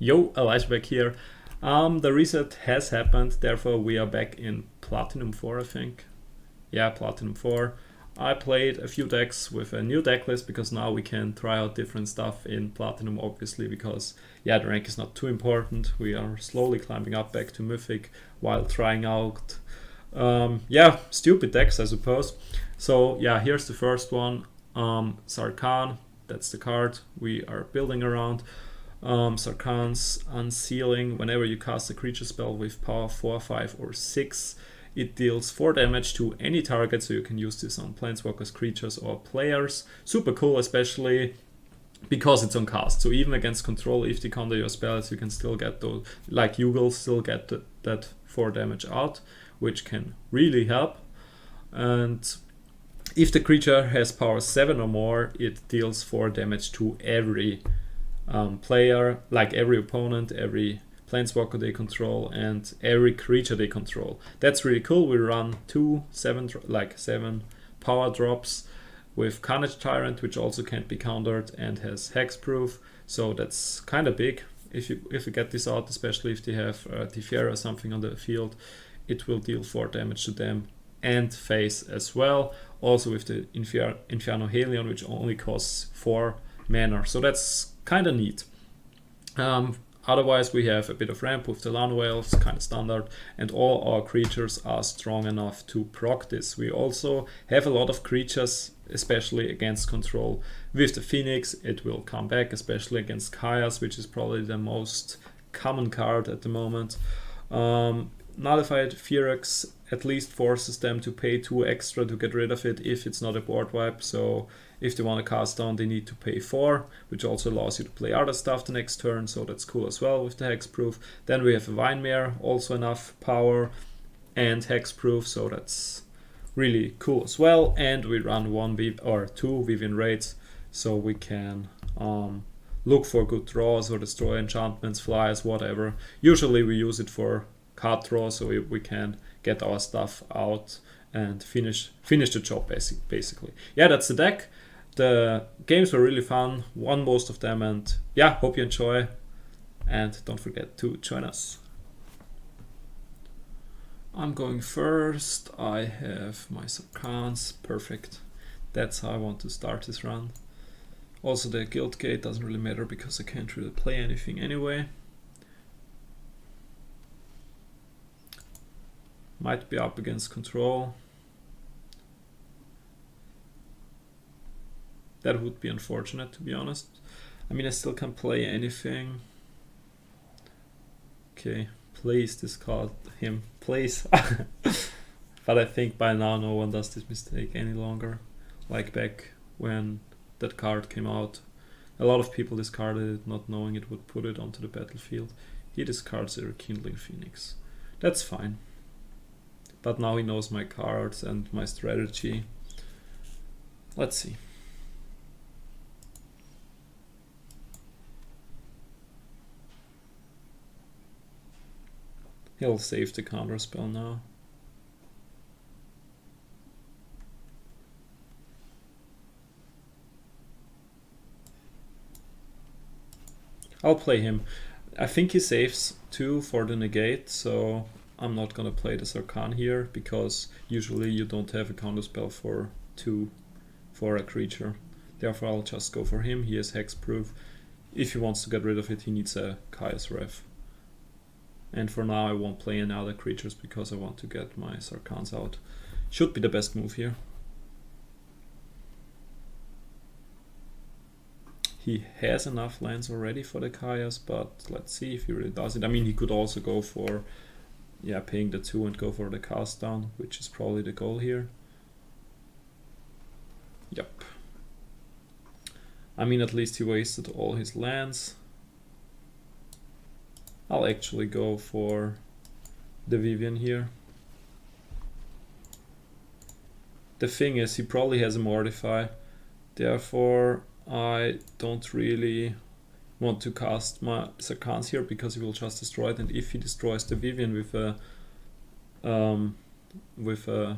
Yo, Elijah back here. The reset has happened, therefore we are back in Platinum 4, I think. Yeah, Platinum 4. I played a few decks with a new deck list because now we can try out different stuff in Platinum, obviously, because yeah, the rank is not too important. We are slowly climbing up back to Mythic while trying out yeah, stupid decks, I suppose. So yeah, here's the first one. Sarkhan, that's the card we are building around. Sarkhan's Unsealing. Whenever you cast a creature spell with power 4, 5 or 6, it deals 4 damage to any target, so you can use this on planeswalkers, creatures or players. Super cool, especially because it's on cast. So even against control, if they counter your spells, you can still get those, like you will still get that 4 damage out, which can really help. And if the creature has power 7 or more, it deals 4 damage to every player, like every opponent, every planeswalker they control, and every creature they control. That's really cool. We run 7 power drops with Carnage Tyrant, which also can't be countered and has hexproof. So that's kind of big. If you get this out, especially if they have Teferi or something on the field, it will deal 4 damage to them and face as well. Also with the Inferno Hellion, which only costs 4 mana. So that's kind of neat. Otherwise, we have a bit of ramp with the Llanowar Elves, kind of standard, and all our creatures are strong enough to proc this. We also have a lot of creatures, especially against control. With the Phoenix, it will come back, especially against Chaos, which is probably the most common card at the moment. Nullified Ferox at least forces them to pay 2 extra to get rid of it if it's not a board wipe. So if they want to cast down, they need to pay 4, which also allows you to play other stuff the next turn, so that's cool as well with the hexproof. Then we have a Vine Mare, also enough power and hexproof, so that's really cool as well. And we run 2 Vivien Reids, so we can look for good draws or destroy enchantments, flyers, whatever. Usually we use it for card draw, so we can get our stuff out and finish the job basically. Yeah, that's the deck. The games were really fun, won most of them, and yeah, hope you enjoy, and don't forget to join us. I'm going first. I have my Sarkhans, perfect. That's how I want to start this run. Also the Guildgate doesn't really matter because I can't really play anything anyway. Might be up against control. That would be unfortunate, to be honest. I mean, I still can't play anything. Okay, please discard him, please. But I think by now no one does this mistake any longer. Like back when that card came out, a lot of people discarded it not knowing it would put it onto the battlefield. He discards a Rekindling Phoenix. That's fine. But now he knows my cards and my strategy. Let's see. He'll save the counter spell now. I'll play him. I think he saves 2 for the negate, so I'm not gonna play the Sarkhan here because usually you don't have a counterspell for 2 for a creature. Therefore I'll just go for him. He has hexproof. If he wants to get rid of it, he needs a Chaos Ref. And for now I won't play any other creatures because I want to get my Sarkhans out. Should be the best move here. He has enough lands already for the Chaos, but let's see if he really does it. I mean, he could also go for paying the 2 and go for the cast down, which is probably the goal here. Yep. I mean, at least he wasted all his lands. I'll actually go for the Vivien here. The thing is, he probably has a Mortify, therefore I don't really want to cast my Sarkhans here because he will just destroy it, and if he destroys the Vivien with a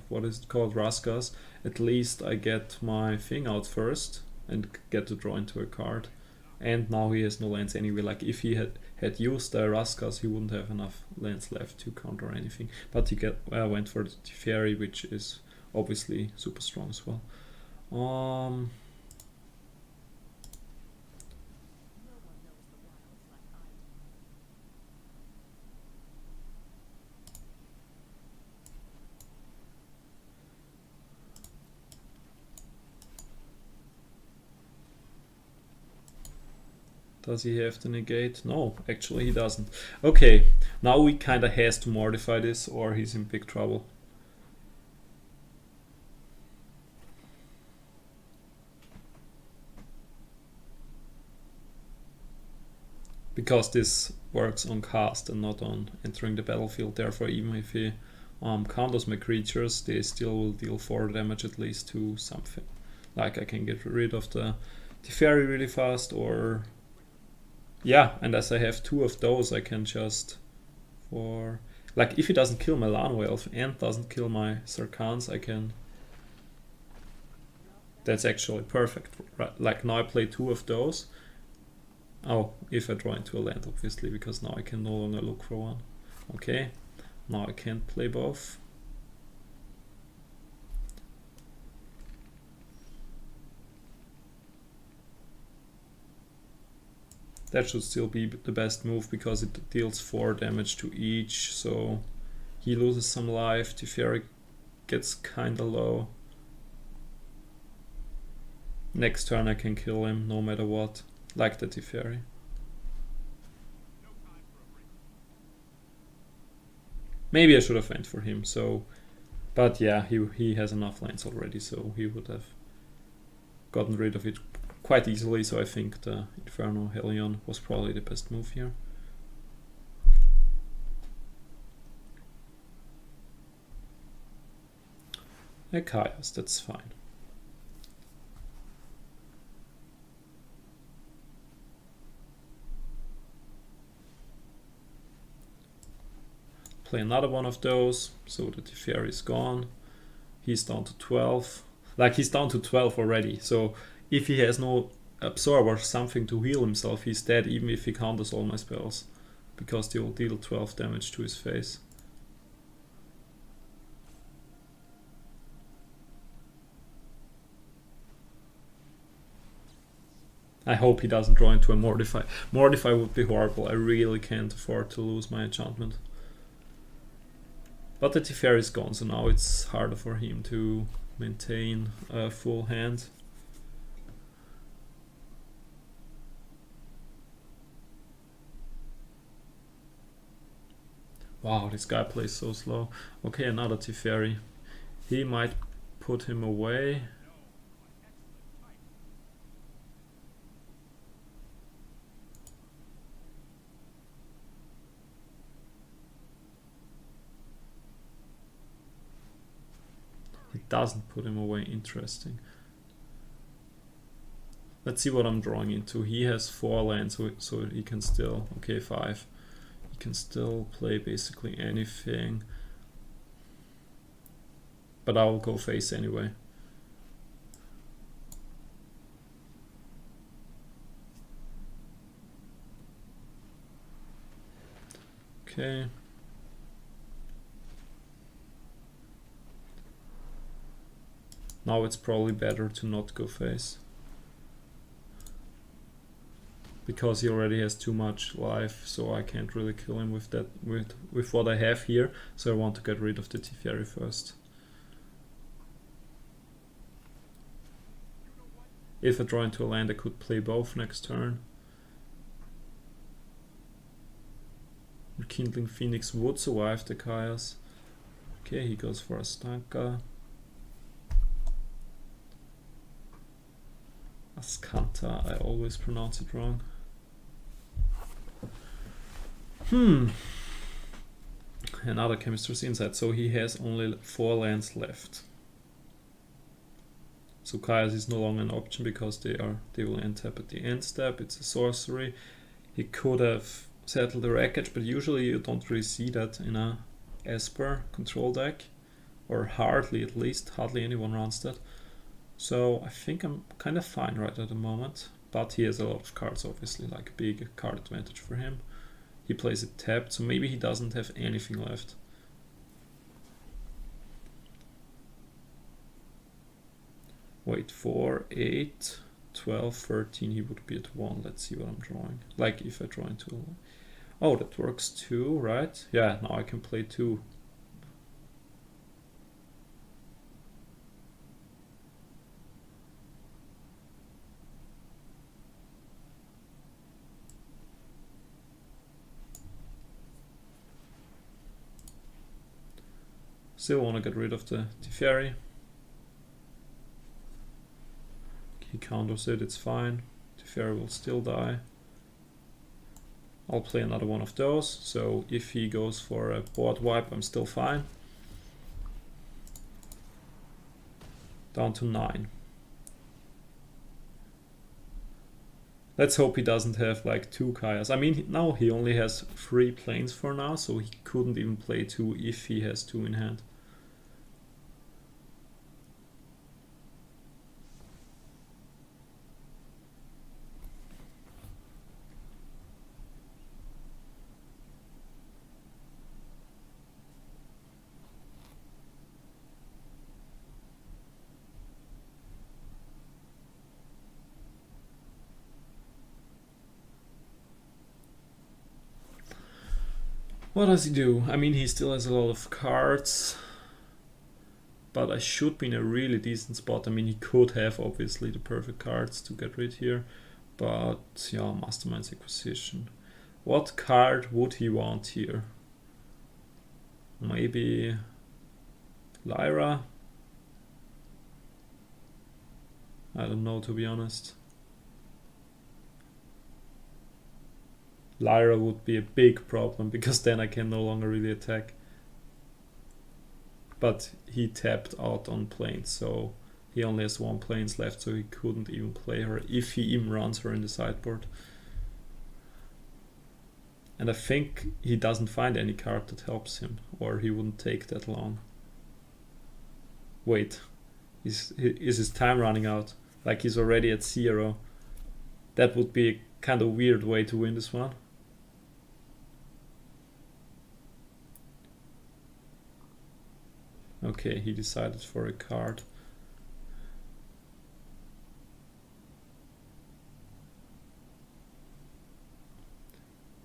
what is it called, Raskas, at least I get my thing out first and get to draw into a card. And now he has no lands anyway. Like if he had used the Raskas, he wouldn't have enough lands left to counter anything. But he went for the Teferi, which is obviously super strong as well. Does he have the negate? No, actually he doesn't. Okay, now he kinda has to mortify this or he's in big trouble. Because this works on cast and not on entering the battlefield, therefore even if he counters my creatures, they still will deal 4 damage at least to something. Like I can get rid of the Teferi really fast, or yeah, and as I have 2 of those, I can just, for like if he doesn't kill my Llanowar Elf and doesn't kill my Sarkhans, I can. That's actually perfect. Right? Like now I play 2 of those. Oh, if I draw into a land, obviously, because now I can no longer look for one. Okay, now I can't play both. That should still be the best move because it deals 4 damage to each, so he loses some life. Teferi gets kinda low. Next turn I can kill him no matter what, like the Teferi. Maybe I should have went for him, so, but yeah, he has enough lands already, so he would have gotten rid of it quite easily, so I think the Inferno Hellion was probably the best move here. A Chaos, that's fine. Play another one of those, so the Teferi is gone. He's down to 12. Like, he's down to 12 already, so if he has no absorb or something to heal himself, he's dead even if he counters all my spells, because they will deal 12 damage to his face. I hope he doesn't draw into a Mortify. Mortify would be horrible. I really can't afford to lose my enchantment. But the Teferi is gone, so now it's harder for him to maintain a full hand. Wow, this guy plays so slow. Okay, another Teferi. He might put him away. He doesn't put him away, interesting. Let's see what I'm drawing into. He has 4 lands, so he can still, okay, 5. He can still play basically anything. But I will go face anyway. Okay. Now it's probably better to not go face, because he already has too much life, so I can't really kill him with that, with what I have here, so I want to get rid of the Teferi first. If I draw into a land, I could play both next turn. Rekindling Phoenix would survive the Chaos. Okay, he goes for a Stanka. Ascanta, I always pronounce it wrong. Another Chemist's Insight, so he has only 4 lands left. So Chaos is no longer an option because they will end up at the end step. It's a sorcery. He could have settled the wreckage, but usually you don't really see that in a Esper control deck, or hardly, at least hardly anyone runs that. So I think I'm kind of fine right at the moment. but he has a lot of cards, obviously, like big card advantage for him. He plays it tapped, so maybe he doesn't have anything left. Wait, 4, 8, 12, 13, he would be at 1. Let's see what I'm drawing. Like if I draw into... Oh, that works too, right? Yeah, now I can play 2. Still want to get rid of the Teferi. He counters it, it's fine. Teferi will still die. I'll play another one of those, so if he goes for a board wipe, I'm still fine. Down to 9. Let's hope he doesn't have like 2 Kayas. I mean, now he only has 3 planes for now, so he couldn't even play 2 if he has 2 in hand. What does he do? I mean, he still has a lot of cards, but I should be in a really decent spot. I mean, he could have obviously the perfect cards to get rid here, but yeah, Mastermind's Acquisition. What card would he want here? Maybe Lyra? I don't know, to be honest. Lyra would be a big problem, because then I can no longer really attack. But he tapped out on planes, so he only has 1 planes left, so he couldn't even play her if he even runs her in the sideboard. And I think he doesn't find any card that helps him, or he wouldn't take that long. Wait, is his time running out? Like he's already at 0. That would be a kind of weird way to win this one. Okay, he decided for a card.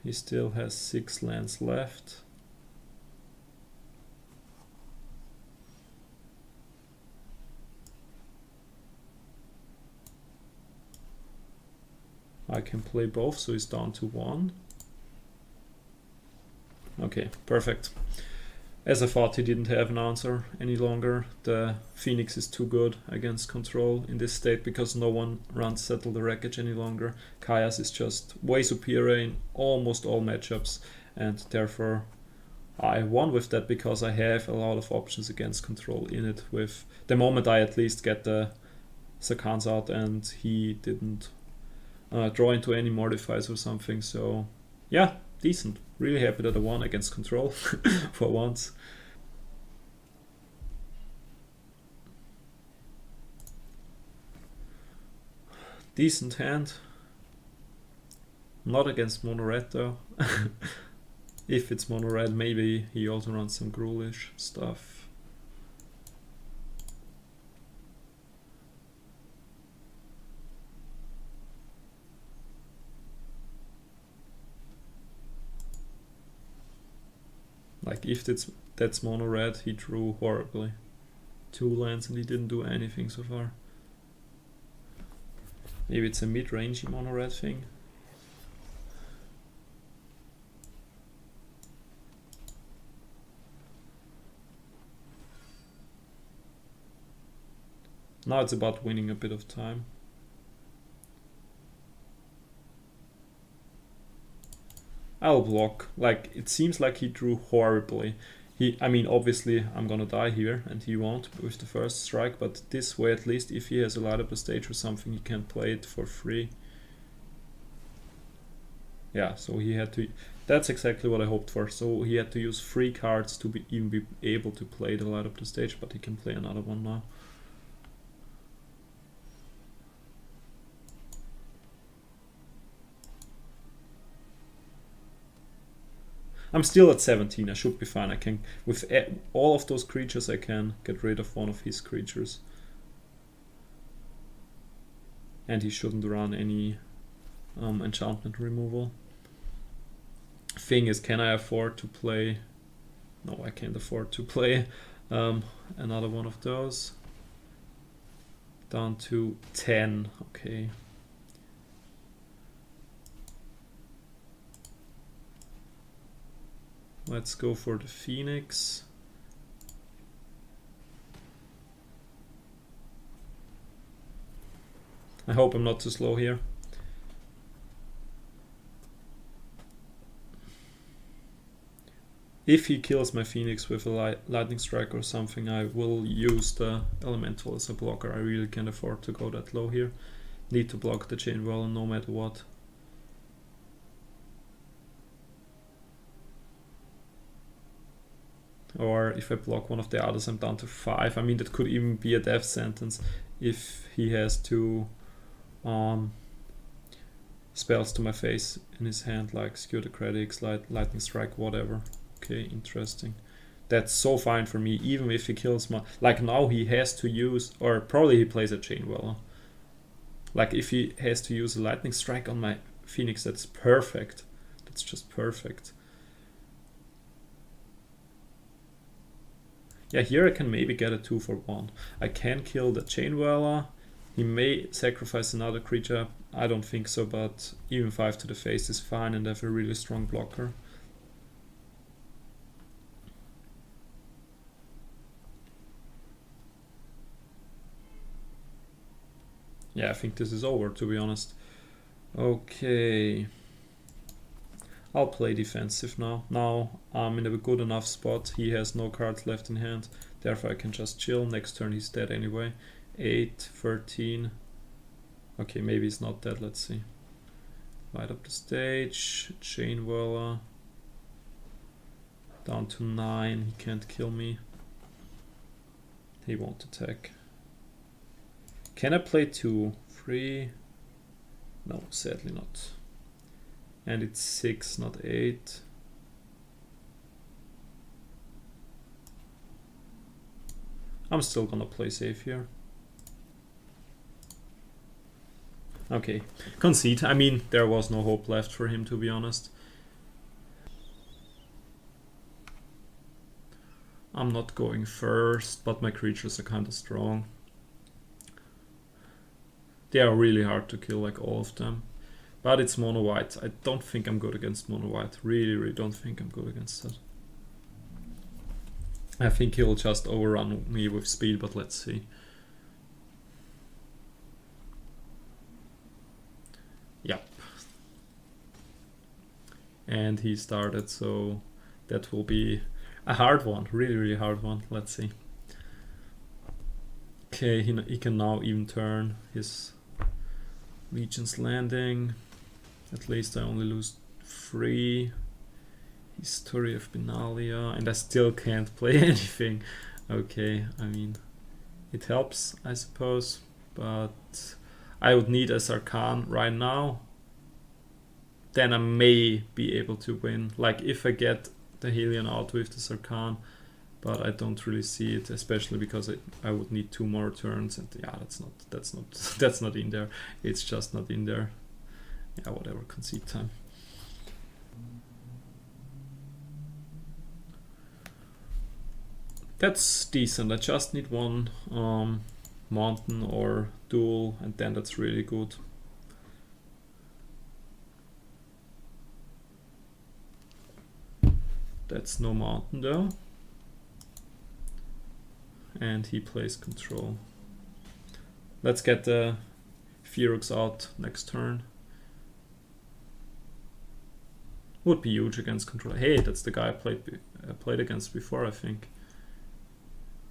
He still has 6 lands left. I can play both, so he's down to 1. Okay, perfect. As I thought, he didn't have an answer any longer. The Phoenix is too good against control in this state because no one runs Settle the Wreckage any longer. Kaya's is just way superior in almost all matchups, and therefore I won with that because I have a lot of options against control in it. With the moment I at least get the Sarkhans out and he didn't draw into any modifiers or something, so yeah, decent. Really happy that I won against control for once. Decent hand. Not against mono red though. If it's mono red, maybe he also runs some Gruulish stuff. Like if that's mono red, he drew horribly. 2 lands and he didn't do anything so far. Maybe it's a mid-rangey mono red thing. Now it's about winning a bit of time. I'll block. Like, it seems like he drew horribly. I mean, obviously I'm gonna die here and he won't with the first strike, but this way at least if he has a light up a stage or something, he can play it for free. Yeah, so he had to... That's exactly what I hoped for. So he had to use 3 cards to even be able to play the light up the stage, but he can play another one now. I'm still at 17. I should be fine. I can, with all of those creatures, I can get rid of one of his creatures. And he shouldn't run any enchantment removal. Thing is, can I afford to play? No, I can't afford to play another one of those. Down to 10. Okay. Let's go for the Phoenix. I hope I'm not too slow here. If he kills my Phoenix with a lightning strike or something, I will use the elemental as a blocker. I really can't afford to go that low here. Need to block the Chain Whirler no matter what. Or if I block one of the others, I'm down to 5. I mean, that could even be a death sentence if he has two spells to my face in his hand, like Skew the Credits, Lightning Strike, whatever. Okay, interesting. That's so fine for me, even if he kills my... Like now he has to use, or probably he plays a Chain Whirler. Like if he has to use a Lightning Strike on my Phoenix, that's perfect. That's just perfect. Yeah, here I can maybe get a 2-for-1. I can kill the Chain Whirler. He may sacrifice another creature. I don't think so, but even 5 to the face is fine and I have a really strong blocker. Yeah, I think this is over, to be honest. Okay. I'll play defensive now. Now I'm in a good enough spot. He has no cards left in hand. Therefore I can just chill. Next turn he's dead anyway. 8, 13. Okay, maybe he's not dead. Let's see. Light up the stage. Chain Whirler. Down to 9. He can't kill me. He won't attack. Can I play 2? 3? No, sadly not. And it's 6, not 8. I'm still gonna play safe here. Okay, concede. I mean, there was no hope left for him, to be honest. I'm not going first, but my creatures are kind of strong. They are really hard to kill, like all of them. But it's mono white. I don't think I'm good against mono white. Really don't think I'm good against that. I think he'll just overrun me with speed, but let's see. Yep. And he started, so that will be a hard one. Really hard one. Let's see. Okay, he can now even turn his Legion's Landing. At least I only lose 3. History of Benalia, and I still can't play anything. Okay, I mean, it helps, I suppose, but I would need a Sarkhan right now. Then I may be able to win. Like if I get the Hellion out with the Sarkhan, but I don't really see it, especially because I would need 2 more turns, and yeah, that's not in there. It's just not in there. Yeah, whatever, concede time. That's decent. I just need 1 mountain or duel, and then that's really good. That's no mountain though. And he plays control. Let's get the Ferox out next turn. Would be huge against control. Hey, that's the guy I played against before, I think.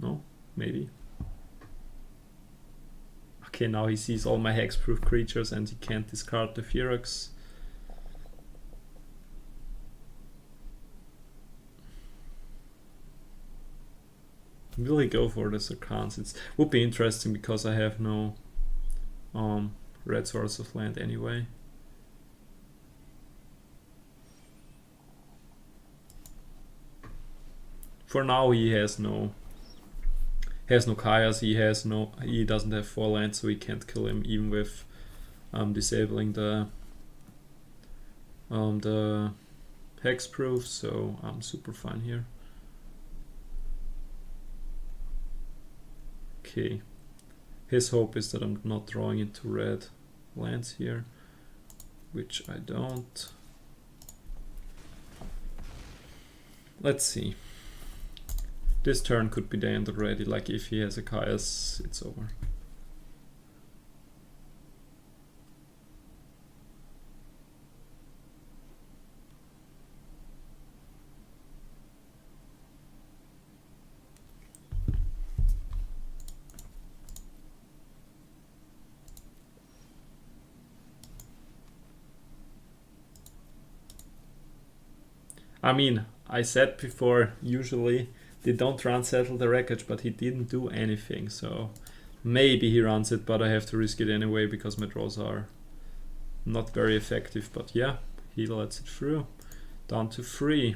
No? Maybe. Okay, now he sees all my hexproof creatures and he can't discard the Ferox. Will he go for the Sarkhans? It would be interesting because I have no red source of land anyway. for now he has no Kayas, he doesn't have 4 lands, so he can't kill him even with disabling the hexproof, so I'm super fine here. Okay, his hope is that I'm not drawing into red lands here, which I don't. Let's see. This turn could be the end already, like if he has a Kaias, it's over. I mean, I said before, usually they don't run Settle the Wreckage, but he didn't do anything, so maybe he runs it, but I have to risk it anyway because my draws are not very effective. But yeah, he lets it through. Down to 3.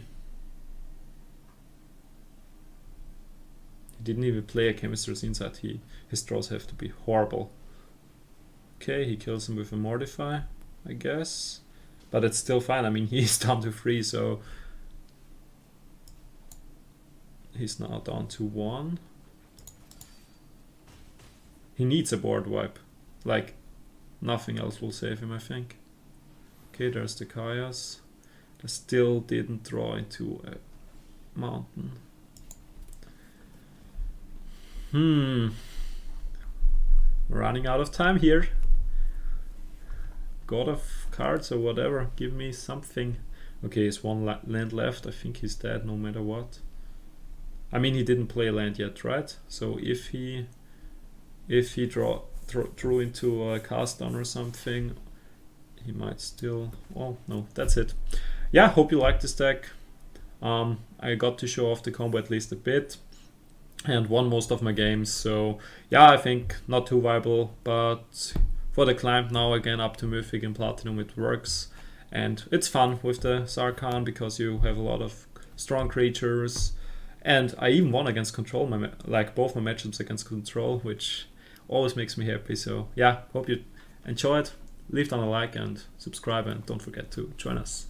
He didn't even play a Chemister's Insight. His draws have to be horrible. Okay, he kills him with a Mortify, I guess. But it's still fine. I mean, he's down to 3, so he's now down to 1. He needs a board wipe. Like, nothing else will save him, I think. Okay, there's the Kayas. I still didn't draw into a mountain. Running out of time here. God of cards or whatever, give me something. Okay, he's 1 land left. I think he's dead no matter what. I mean, he didn't play a land yet, right? So if he drew into a cast down or something, he might still. Oh no, that's it. Yeah, hope you like this deck. I got to show off the combo at least a bit, and won most of my games. So yeah, I think not too viable, but for the climb now again up to Mythic and Platinum it works, and it's fun with the Sarkhan because you have a lot of strong creatures. And I even won against Control, like both my matchups against Control, which always makes me happy. So yeah, hope you enjoyed. Leave down a like and subscribe, and don't forget to join us.